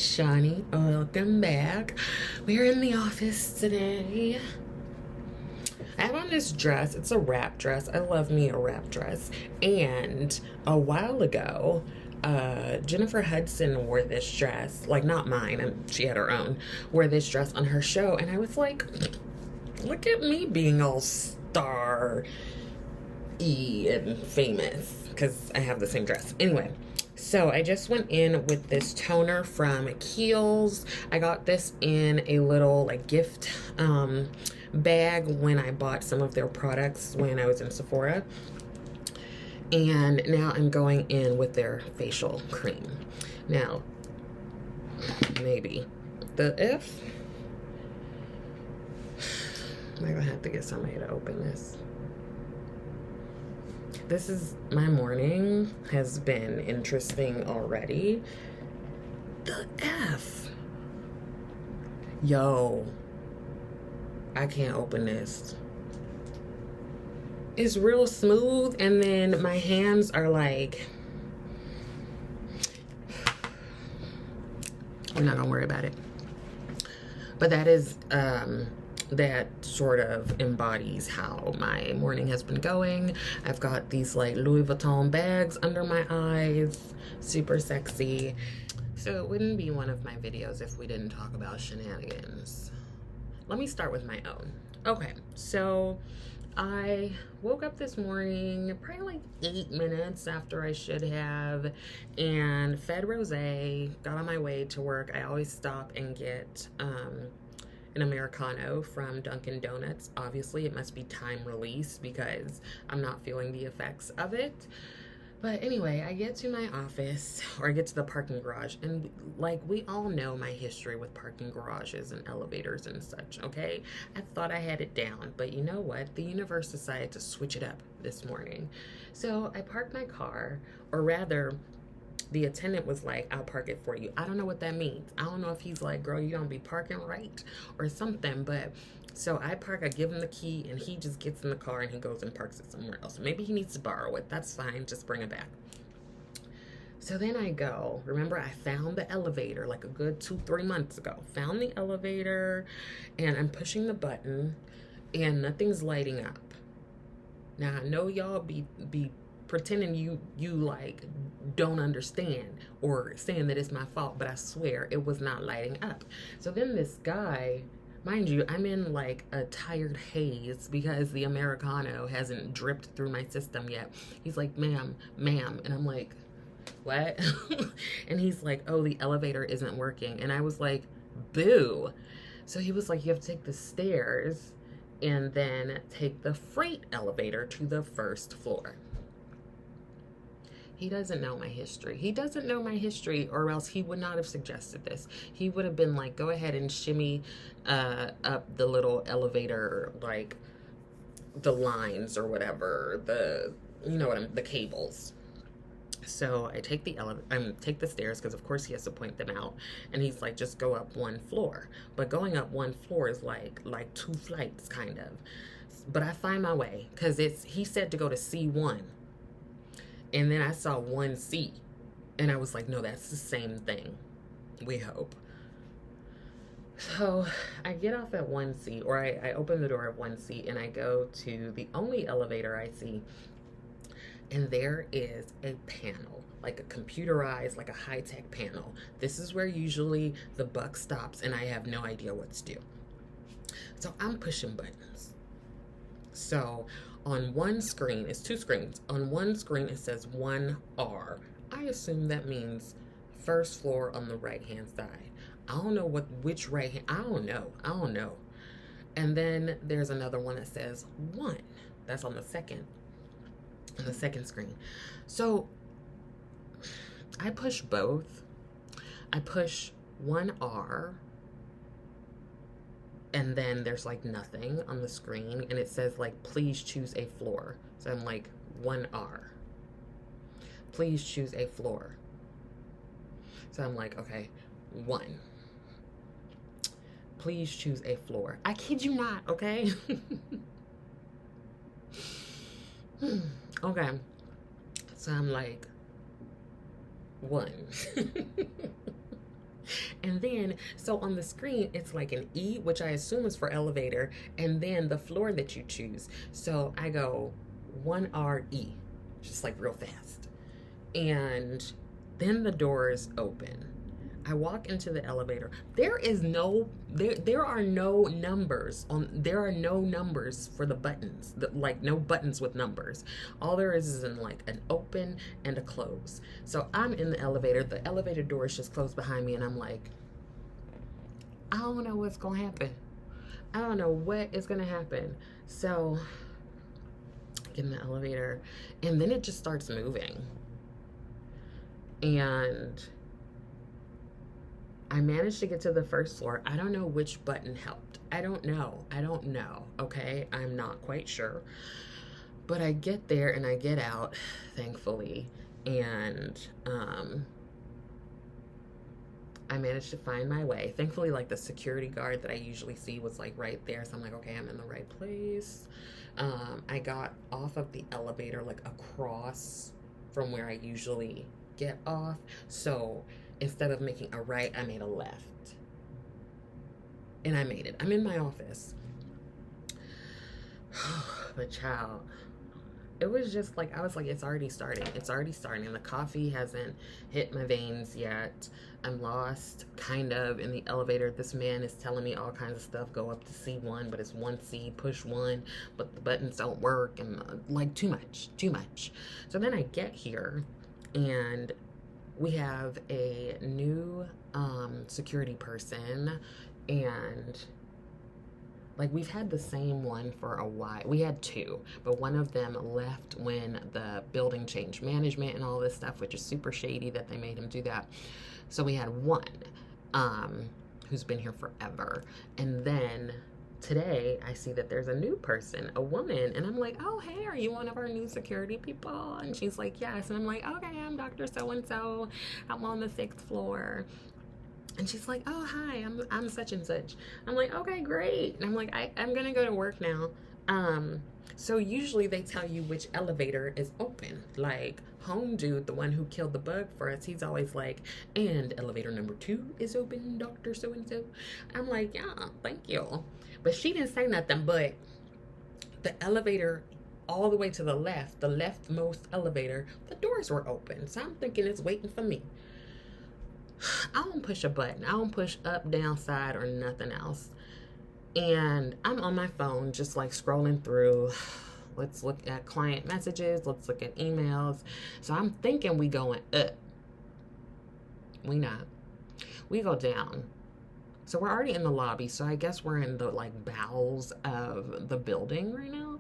Shawnee. Welcome back. We're in the office today. I have on this dress. It's a wrap dress. I love me a wrap dress. And a while ago, Jennifer Hudson wore this dress. Like, not mine. She had her own. Wore this dress on her show. And I was like, look at me being all star-y and famous. Because I have the same dress. Anyway. So I just went in with this toner from Kiehl's. I got this in a little like gift bag when I bought some of their products when I was in Sephora. And now I'm going in with their facial cream. Now, maybe the if I'm gonna have to get somebody to open this. This is, my morning has been interesting already. The F. Yo, I can't open this. It's real smooth, and then my hands are like, I'm not gonna worry about it. But that is, that sort of embodies how my morning has been going. I've got these like Louis Vuitton bags under my eyes, super sexy. So it wouldn't be one of my videos if we didn't talk about shenanigans. Let me start with my own. Okay, so I woke up this morning probably like 8 minutes after I should have, and fed rosé, got on my way to work. I always stop and get an Americano from Dunkin' Donuts. Obviously, it must be time released because I'm not feeling the effects of it. But anyway, I get to my office, or I get to the parking garage, and like, we all know my history with parking garages and elevators and such, okay? I thought I had it down, but you know what? The universe decided to switch it up this morning. So I parked my car, or rather, the attendant was like, I'll park it for you. I don't know what that means. I don't know if he's like, girl, you don't be parking right or something. But so I park, I give him the key, and he just gets in the car and he goes and parks it somewhere else. Maybe he needs to borrow it. That's fine. Just bring it back. So then I go, remember, I found the elevator like a good 2-3 months ago. Found the elevator, and I'm pushing the button and nothing's lighting up. Now I know y'all be pretending you like don't understand or saying that it's my fault, but I swear it was not lighting up. So then this guy, mind you, I'm in like a tired haze because the Americano hasn't dripped through my system yet. He's like, ma'am, and I'm like, what? And he's like, oh, the elevator isn't working. And I was like, boo. So he was like, you have to take the stairs and then take the freight elevator to the first floor. He doesn't know my history. He doesn't know my history, or else he would not have suggested this. He would have been like, go ahead and shimmy up the little elevator, like the lines or whatever, you know what the cables. So I take take the stairs, because of course he has to point them out, and he's like, just go up 1 floor. But going up 1 floor is like 2 flights kind of. But I find my way, because he said to go to C1. And then I saw 1C, and I was like, no, that's the same thing. We hope. So I get off at 1C, or I open the door of 1C, and I go to the only elevator I see, and there is a panel, like a computerized, like a high-tech panel. This is where usually the buck stops, and I have no idea what to do. So I'm pushing buttons. So on one screen, it's 2 screens. On one screen, it says 1R. I assume that means first floor on the right-hand side. I don't know which right hand, I don't know. And then there's another one that says 1. That's on the second screen. So I push both. I push 1R. And then there's like nothing on the screen, and it says like, please choose a floor. So I'm like, 1R. Please choose a floor. So I'm like, okay, 1. Please choose a floor. I kid you not, okay? Okay. So I'm like, 1. And then, so on the screen, it's like an E, which I assume is for elevator, and then the floor that you choose. So I go 1RE, just like real fast. And then the doors open. I walk into the elevator. There are no numbers for the buttons. Like no buttons with numbers. All there is like an open and a close. So I'm in the elevator. The elevator door is just closed behind me, and I'm like, I don't know what's gonna happen. I don't know what is gonna happen. So I get in the elevator, and then it just starts moving. And I managed to get to the first floor. I don't know which button helped. I don't know. Okay, I'm not quite sure. But I get there and I get out, thankfully, and I managed to find my way. Thankfully, like the security guard that I usually see was like right there. So I'm like, okay, I'm in the right place. I got off of the elevator like across from where I usually get off. So instead of making a right, I made a left. And I made it. I'm in my office. But child, it was just like, I was like, it's already starting. The coffee hasn't hit my veins yet. I'm lost, kind of, in the elevator. This man is telling me all kinds of stuff. Go up to C1, but it's 1C, push 1, but the buttons don't work, and like too much. So then I get here, and we have a new security person, and like we've had the same one for a while. We had two, but one of them left when the building changed management and all this stuff, which is super shady that they made him do that. So we had one who's been here forever. And then today I see that there's a new person, a woman, and I'm like, oh, hey, are you one of our new security people? And she's like, yes. And I'm like, okay, I'm Dr. So-and-so. I'm on the 6th floor. And she's like, oh, hi, I'm such and such. I'm like, okay, great. And I'm like, I'm gonna go to work now. So usually they tell you which elevator is open. Like Home Dude, the one who killed the bug for us, he's always like, and elevator number 2 is open, Dr. So-and-so. I'm like, yeah, thank you. But she didn't say nothing, but the elevator all the way to the left, the leftmost elevator, the doors were open. So I'm thinking it's waiting for me. I don't push a button. I don't push up, down, side, or nothing else. And I'm on my phone just like scrolling through. Let's look at client messages. Let's look at emails. So I'm thinking we going up. We not. We go down. So we're already in the lobby. So I guess we're in the like bowels of the building right now.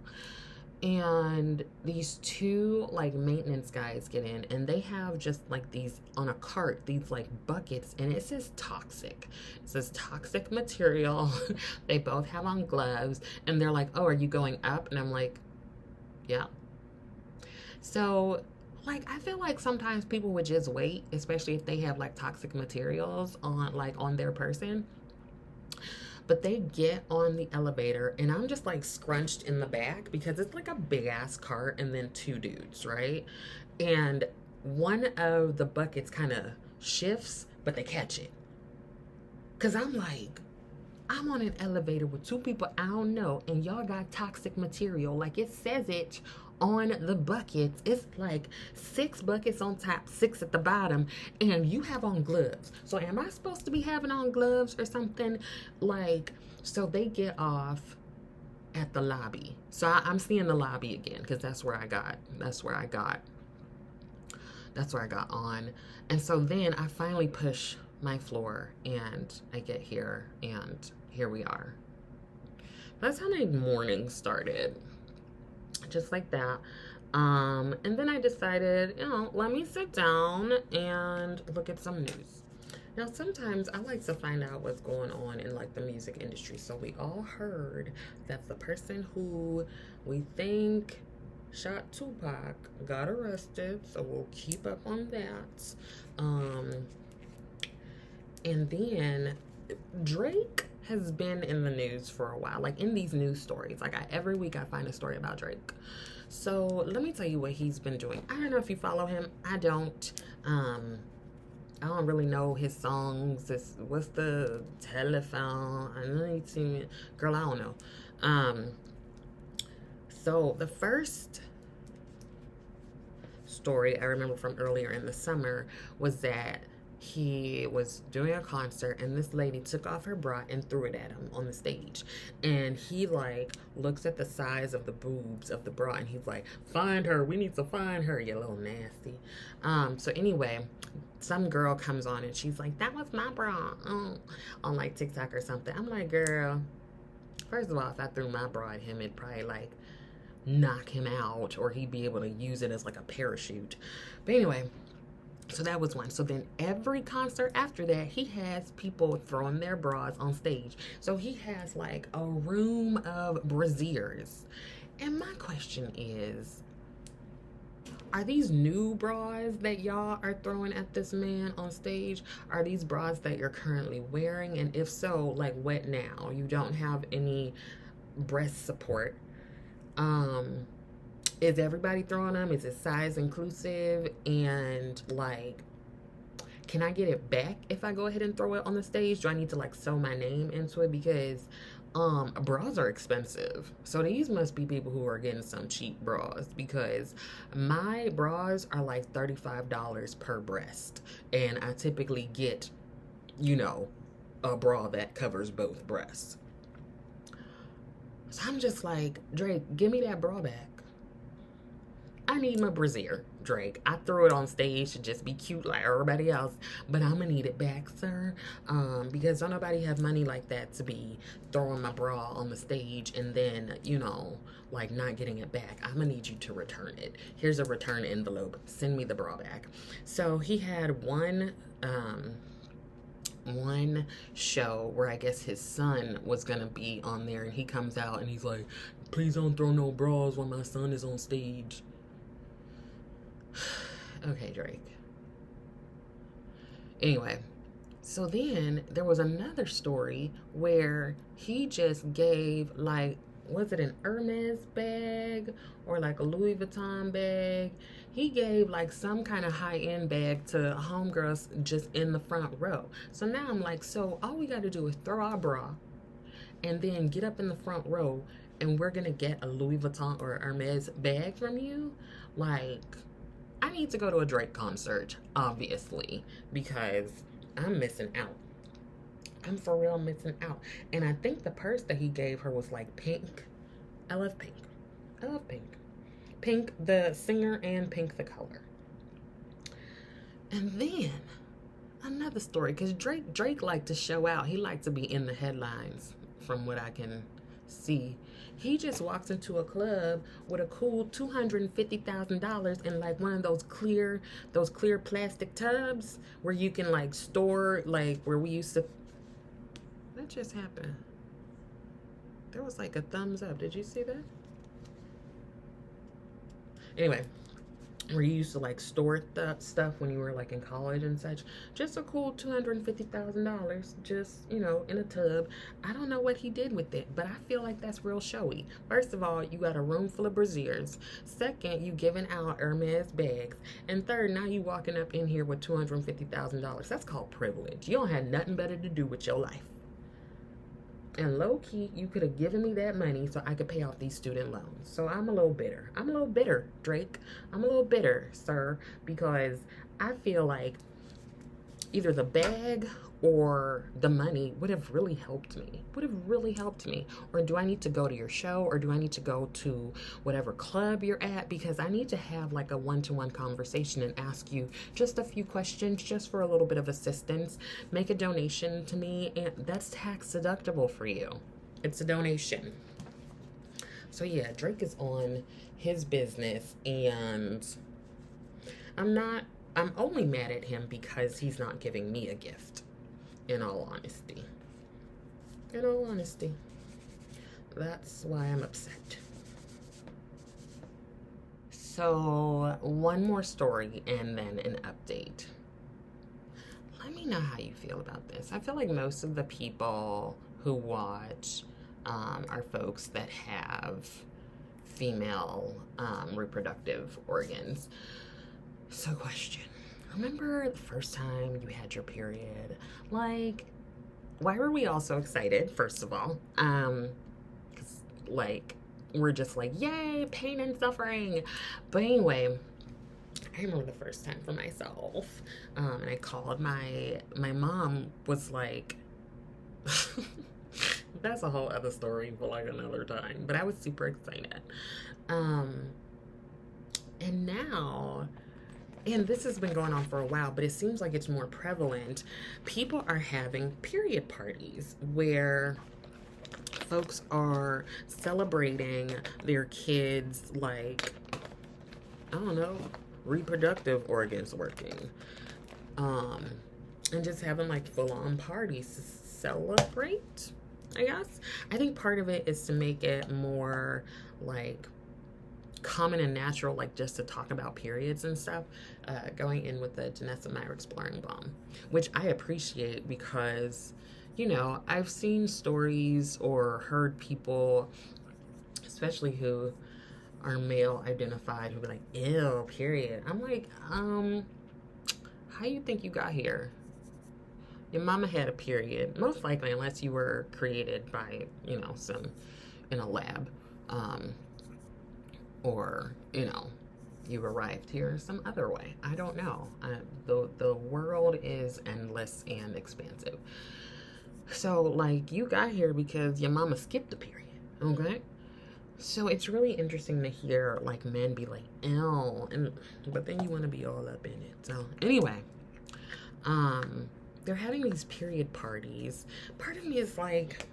And these two like maintenance guys get in, and they have just like these on a cart, these like buckets, and it says toxic. It says toxic material. They both have on gloves, and they're like, oh, are you going up? And I'm like, yeah. So like, I feel like sometimes people would just wait, especially if they have like toxic materials on their person. But they get on the elevator, and I'm just like scrunched in the back because it's like a big ass cart and then two dudes, right? And one of the buckets kind of shifts, but they catch it. Cause I'm like, I'm on an elevator with two people I don't know, and y'all got toxic material. Like it says it on the buckets. It's like 6 buckets on top, 6 at the bottom, and you have on gloves. So am I supposed to be having on gloves or something? Like, so they get off at the lobby. So I'm seeing the lobby again because that's where I got on. And so then I finally push my floor, and I get here, and here we are. That's how my morning started. Just like that. And then I decided, let me sit down and look at some news. Now, sometimes I like to find out what's going on in like the music industry. So we all heard that the person who we think shot Tupac got arrested. So we'll keep up on that. And then Drake has been in the news for a while, like in these news stories. Like every week I find a story about Drake. So let me tell you what he's been doing. I don't know if you follow him. I don't. I don't really know his songs. What's the telephone? I know you seen it. Girl, I don't know. So the first story I remember from earlier in the summer was that he was doing a concert and this lady took off her bra and threw it at him on the stage, and he like looks at the size of the boobs of the bra and he's like, find her, we need to find her, you little nasty. So anyway, some girl comes on and she's like, that was my bra, on like TikTok or something. I'm like, girl, first of all, if I threw my bra at him, it'd probably like knock him out, or he'd be able to use it as like a parachute. But anyway, so that was one. So then every concert after that, he has people throwing their bras on stage. So he has like a room of brassiers. And my question is, are these new bras that y'all are throwing at this man on stage? Are these bras that you're currently wearing? And if so, like what now? You don't have any breast support. Is everybody throwing them? Is it size inclusive? And like, can I get it back if I go ahead and throw it on the stage? Do I need to like sew my name into it? Because bras are expensive. So these must be people who are getting some cheap bras, because my bras are like $35 per breast. And I typically get, you know, a bra that covers both breasts. So I'm just like, Drake, give me that bra back. I need my brassiere, Drake. I threw it on stage to just be cute like everybody else, but I'm gonna need it back, sir, because don't nobody have money like that to be throwing my bra on the stage and then, you know, like not getting it back. I'm gonna need you to return it. Here's a return envelope. Send me the bra back. So he had one show where I guess his son was gonna be on there, and he comes out and he's like, please don't throw no bras when my son is on stage. Okay, Drake. Anyway, so then there was another story where he just gave like, was it an Hermes bag or like a Louis Vuitton bag? He gave like some kind of high-end bag to homegirls just in the front row. So now I'm like, so all we got to do is throw our bra and then get up in the front row and we're going to get a Louis Vuitton or Hermes bag from you? Like, I need to go to a Drake concert, obviously, because I'm missing out. I'm for real missing out. And I think the purse that he gave her was like pink. I love pink. I love pink. Pink the singer and Pink the color. And then another story, because Drake liked to show out. He liked to be in the headlines from what I can see. He just walks into a club with a cool $250,000 in like one of those clear plastic tubs where you can like store, like where we used to. That just happened. There was like a thumbs up. Did you see that? Anyway, where you used to like store stuff when you were like in college and such. Just a cool $250,000, just, you know, in a tub. I don't know what he did with it, but I feel like that's real showy. First of all, you got a room full of brassiers. Second, you giving out Hermes bags. And third, now you walking up in here with $250,000. That's called privilege. You don't have nothing better to do with your life. And low-key, you could have given me that money so I could pay off these student loans. So I'm a little bitter. I'm a little bitter, Drake. I'm a little bitter, sir, because I feel like either the bag or the money would have really helped me. Or do I need to go to your show, or do I need to go to whatever club you're at? Because I need to have like a one-to-one conversation and ask you just a few questions just for a little bit of assistance. Make a donation to me, and that's tax deductible for you. It's a donation. So yeah, Drake is on his business, and I'm only mad at him because he's not giving me a gift. In all honesty. That's why I'm upset. So, one more story and then an update. Let me know how you feel about this. I feel like most of the people who watch are folks that have female reproductive organs. So, question. remember the first time you had your period? Like, why were we all so excited, first of all? 'Cause, like, we're just like, yay, pain and suffering. But anyway, I remember the first time for myself. And I called my mom was like, that's a whole other story for like another time. But I was super excited. Um, and now, and this has been going on for a while, but it seems like it's more prevalent. People are having period parties where folks are celebrating their kids, like, I don't know, reproductive organs working. Um, and just having like full on parties to celebrate, I guess. I think part of it is to make it more like common and natural, like just to talk about periods and stuff, going in with the Danessa Myricks Blurring Balm, which I appreciate because, you know, I've seen stories or heard people, especially who are male identified, who be like, ew, period. I'm like, how you think you got here? Your mama had a period, most likely, unless you were created by, you know, some in a lab. Or, you know, you arrived here some other way. I don't know. The world is endless and expansive. So, like, you got here because your mama skipped a period, okay? So it's really interesting to hear, like, men be like, ew, but then you want to be all up in it. So, anyway, they're having these period parties. Part of me is like,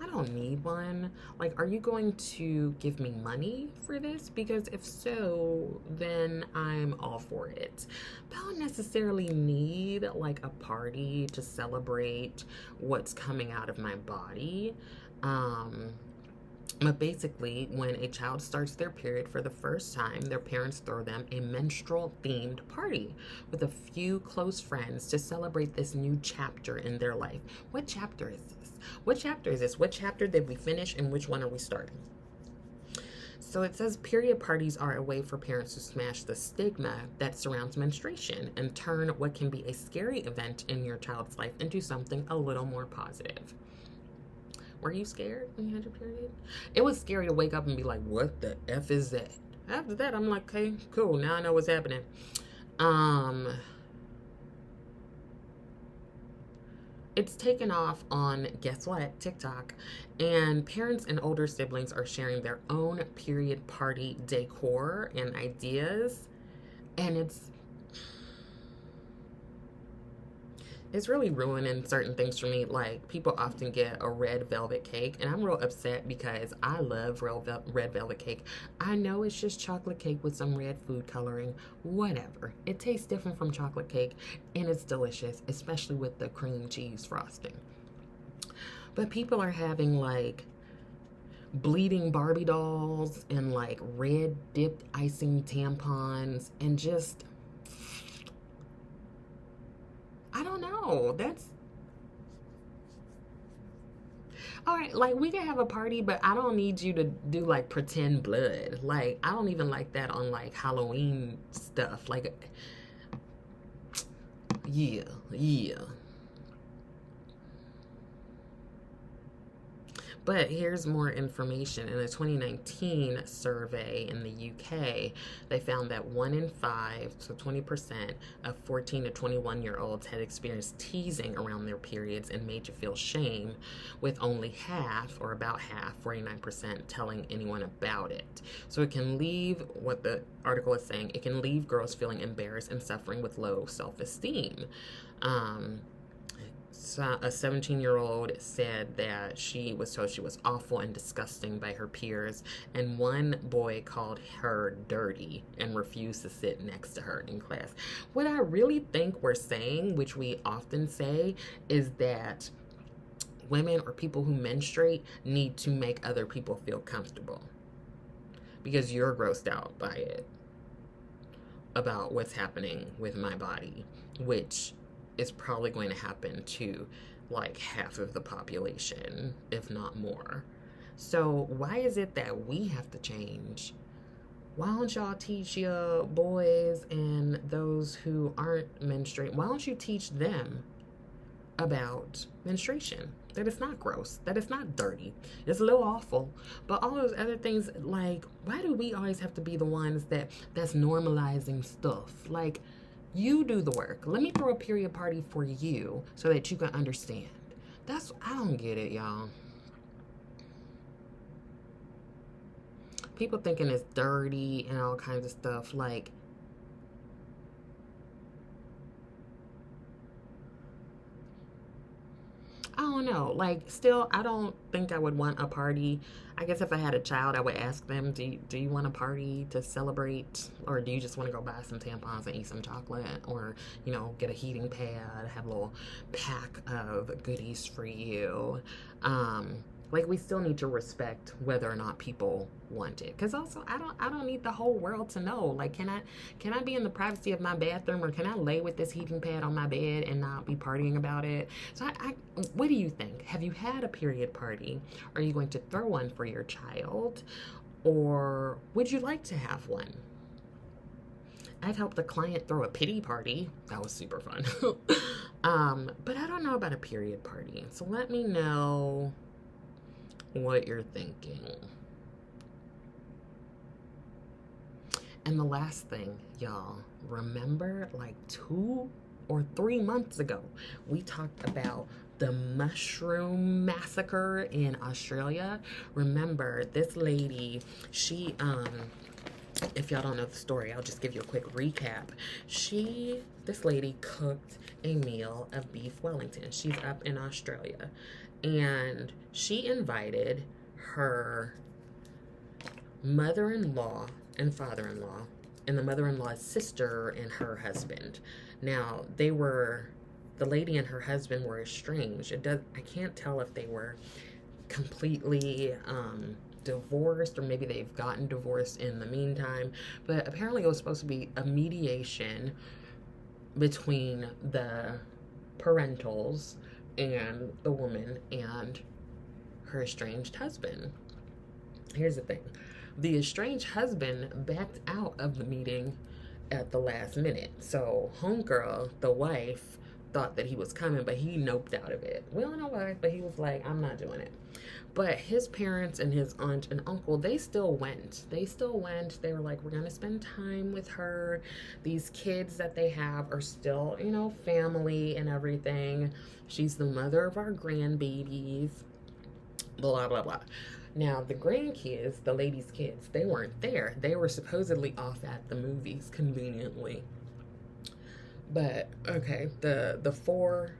I don't need one. Like, are you going to give me money for this? Because if so, then I'm all for it. But I don't necessarily need like a party to celebrate what's coming out of my body. But basically, when a child starts their period for the first time, their parents throw them a menstrual themed party with a few close friends to celebrate this new chapter in their life. What chapter is this? What chapter is this? What chapter did we finish and which one are we starting? So it says period parties are a way for parents to smash the stigma that surrounds menstruation and turn what can be a scary event in your child's life into something a little more positive. Were you scared when you had your period? It was scary to wake up and be like, what the F is that? After that, I'm like, okay, cool. Now I know what's happening. It's taken off on, guess what, TikTok. And parents and older siblings are sharing their own period party decor and ideas. And it's really ruining certain things for me. Like, people often get a red velvet cake, and I'm real upset because I love red velvet cake. I know it's just chocolate cake with some red food coloring, whatever. It tastes different from chocolate cake, and it's delicious, especially with the cream cheese frosting. But people are having like bleeding Barbie dolls and like red dipped icing tampons and just, I don't know. That's all right. Like, we can have a party, but I don't need you to do like pretend blood. Like, I don't even like that on like Halloween stuff. Like, yeah. But here's more information. In a 2019 survey in the UK, they found that 1 in 5, so 20% of 14 to 21-year-olds had experienced teasing around their periods and made you feel shame, with only half, or about half, 49%, telling anyone about it. So it can leave, what the article is saying, it can leave girls feeling embarrassed and suffering with low self-esteem. So a 17-year-old said that she was told she was awful and disgusting by her peers, and one boy called her dirty and refused to sit next to her in class. What I really think we're saying, which we often say, is that women or people who menstruate need to make other people feel comfortable because you're grossed out by it, about what's happening with my body, which is probably going to happen to like half of the population, if not more. So why is it that we have to change Why don't y'all teach your boys and those who aren't menstruating, why don't you teach them about menstruation? That it's not gross, that it's not dirty, it's a little awful, but all those other things, like, why do we always have to be the ones that's normalizing stuff? Like, you do the work. Let me throw a period party for you so that you can understand. I don't get it, y'all. People thinking it's dirty and all kinds of stuff. Like, I don't know. Like, still, I don't think I would want a party. I guess if I had a child, I would ask them, do you want a party to celebrate? Or do you just want to go buy some tampons and eat some chocolate? Or, get a heating pad, have a little pack of goodies for you. Like, we still need to respect whether or not people want it. Because also, I don't need the whole world to know. Like, can I be in the privacy of my bathroom, or can I lay with this heating pad on my bed and not be partying about it? So what do you think? Have you had a period party? Are you going to throw one for your child? Or would you like to have one? I've helped a client throw a pity party. That was super fun. But I don't know about a period party. So let me know what you're thinking. And the last thing, y'all, remember, like 2 or 3 months ago, we talked about the mushroom massacre in Australia. Remember, this lady, she, if y'all don't know the story, I'll just give you a quick recap. This lady cooked a meal of beef Wellington. She's up in Australia. And she invited her mother-in-law and father-in-law, and the mother-in-law's sister and her husband. Now, the lady and her husband were estranged. I can't tell if they were completely divorced, or maybe they've gotten divorced in the meantime. But apparently it was supposed to be a mediation between the parentals and the woman and her estranged husband. Here's the thing. The estranged husband backed out of the meeting at the last minute. So homegirl, the wife, thought that he was coming, but he noped out of it. We don't know why, but he was like, I'm not doing it. But his parents and his aunt and uncle, they still went. They were like, we're going to spend time with her. These kids that they have are still, family and everything. She's the mother of our grandbabies. Blah, blah, blah. Now, the grandkids, the lady's kids, they weren't there. They were supposedly off at the movies, conveniently. But, okay, the 4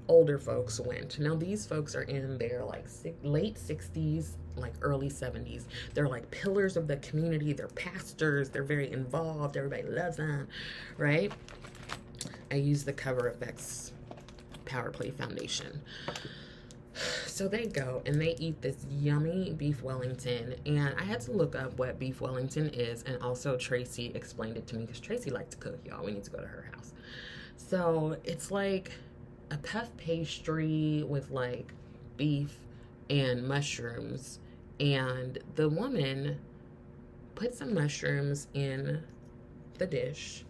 older folks went. Now, these folks are in their, like, late 60s, like, early 70s. They're, like, pillars of the community. They're pastors. They're very involved. Everybody loves them, right? I use the CoverFX PowerPlay foundation. So they go and they eat this yummy beef Wellington, and I had to look up what beef Wellington is, and also Tracy explained it to me because Tracy likes to cook, y'all. We need to go to her house. So it's like a puff pastry with like beef and mushrooms, and the woman put some mushrooms in the dish,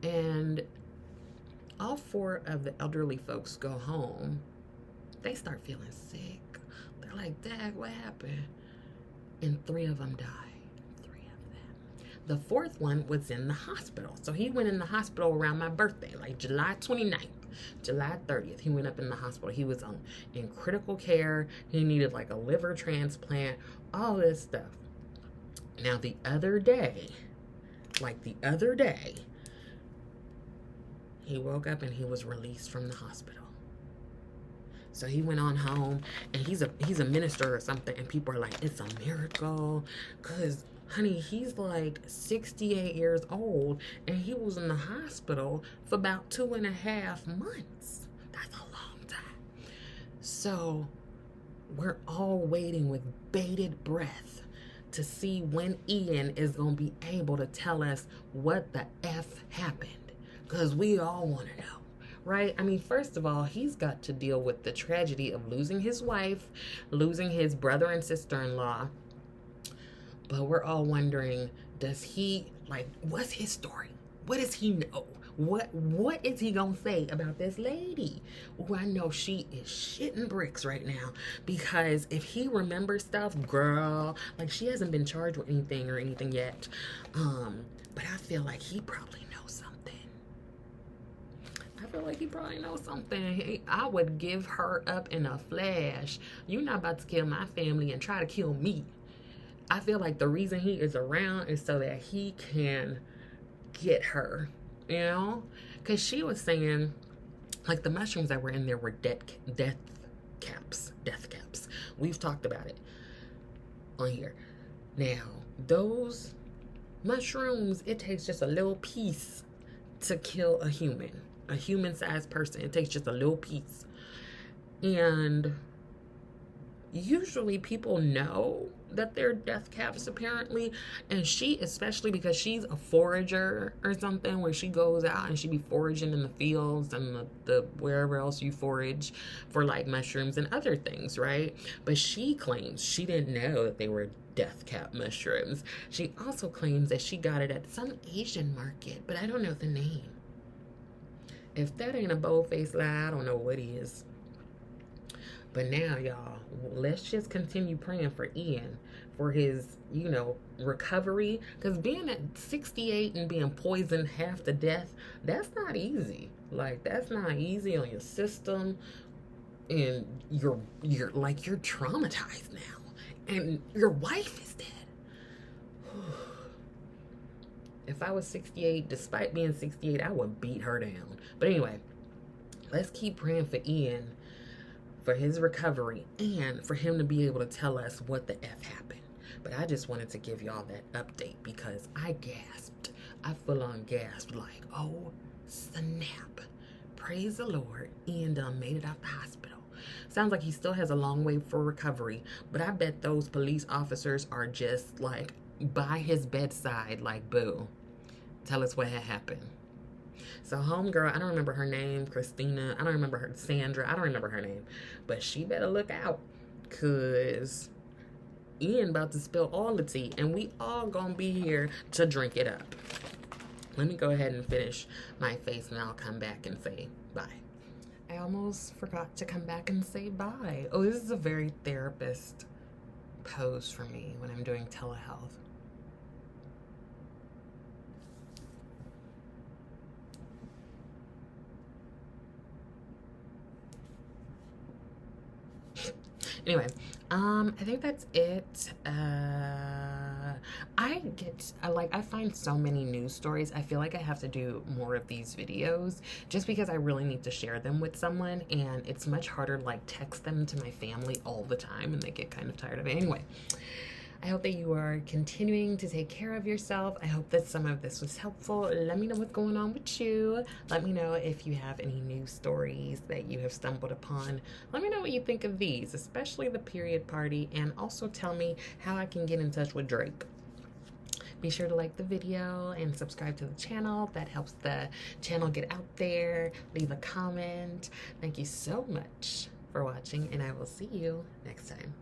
and all 4 of the elderly folks go home. They start feeling sick. They're like, Dad, what happened? And 3 of them died. 3 of them. The 4th one was in the hospital. So he went in the hospital around my birthday, like July 29th, July 30th. He went up in the hospital. He was in critical care. He needed like a liver transplant, all this stuff. Now, the other day, he woke up and he was released from the hospital. So he went on home, and he's a minister or something, and people are like, it's a miracle, because, honey, he's like 68 years old, and he was in the hospital for about 2.5 months. That's a long time. So we're all waiting with bated breath to see when Ian is going to be able to tell us what the F happened, because we all want to know. Right? I mean, first of all, he's got to deal with the tragedy of losing his wife, losing his brother and sister-in-law, But we're all wondering, does he, like, what's his story? What does he know? What is he gonna say about this lady? Oh, I know she is shitting bricks right now, because if he remembers stuff, girl, like, she hasn't been charged with anything yet. But I feel like he probably knows something. I would give her up in a flash. You're not about to kill my family and try to kill me. I feel like the reason he is around is so that he can get her, you know? Because she was saying, like, the mushrooms that were in there were death caps. We've talked about it on here. Now, those mushrooms, it takes just a little piece to kill a human-sized person. It takes just a little piece. And usually people know that they're death caps, apparently, and she, especially because she's a forager or something, where she goes out and she be foraging in the fields and the wherever else you forage for, like, mushrooms and other things, right? But she claims she didn't know that they were death cap mushrooms. She also claims that she got it at some Asian market, but I don't know the name. If that ain't a bold-faced lie, I don't know what is. But now, y'all, let's just continue praying for Ian, for his, you know, recovery. Because being at 68 and being poisoned half to death, that's not easy. Like, that's not easy on your system. And you're traumatized now. And your wife is dead. If I was 68, despite being 68, I would beat her down. But anyway, let's keep praying for Ian, for his recovery, and for him to be able to tell us what the F happened. But I just wanted to give y'all that update because I gasped. I full on gasped, like, oh snap. Praise the Lord, Ian done made it out the hospital. Sounds like he still has a long way for recovery, but I bet those police officers are just, like, by his bedside, like, boo, tell us what had happened. So homegirl, I don't remember her name, Christina, I don't remember her, Sandra, I don't remember her name, but she better look out, because Ian about to spill all the tea, and we all gonna be here to drink it up. Let me go ahead and finish my face, and I'll come back and say bye. I almost forgot to come back and say bye. Oh, this is a very therapist pose for me when I'm doing telehealth. Anyway, I think that's it. I find so many news stories. I feel like I have to do more of these videos just because I really need to share them with someone, and it's much harder to, like, text them to my family all the time, and they get kind of tired of it. Anyway, I hope that you are continuing to take care of yourself. I hope that some of this was helpful. Let me know what's going on with you. Let me know if you have any news stories that you have stumbled upon. Let me know what you think of these, especially the period party, and also tell me how I can get in touch with Drake. Be sure to like the video and subscribe to the channel. That helps the channel get out there. Leave a comment. Thank you so much for watching, and I will see you next time.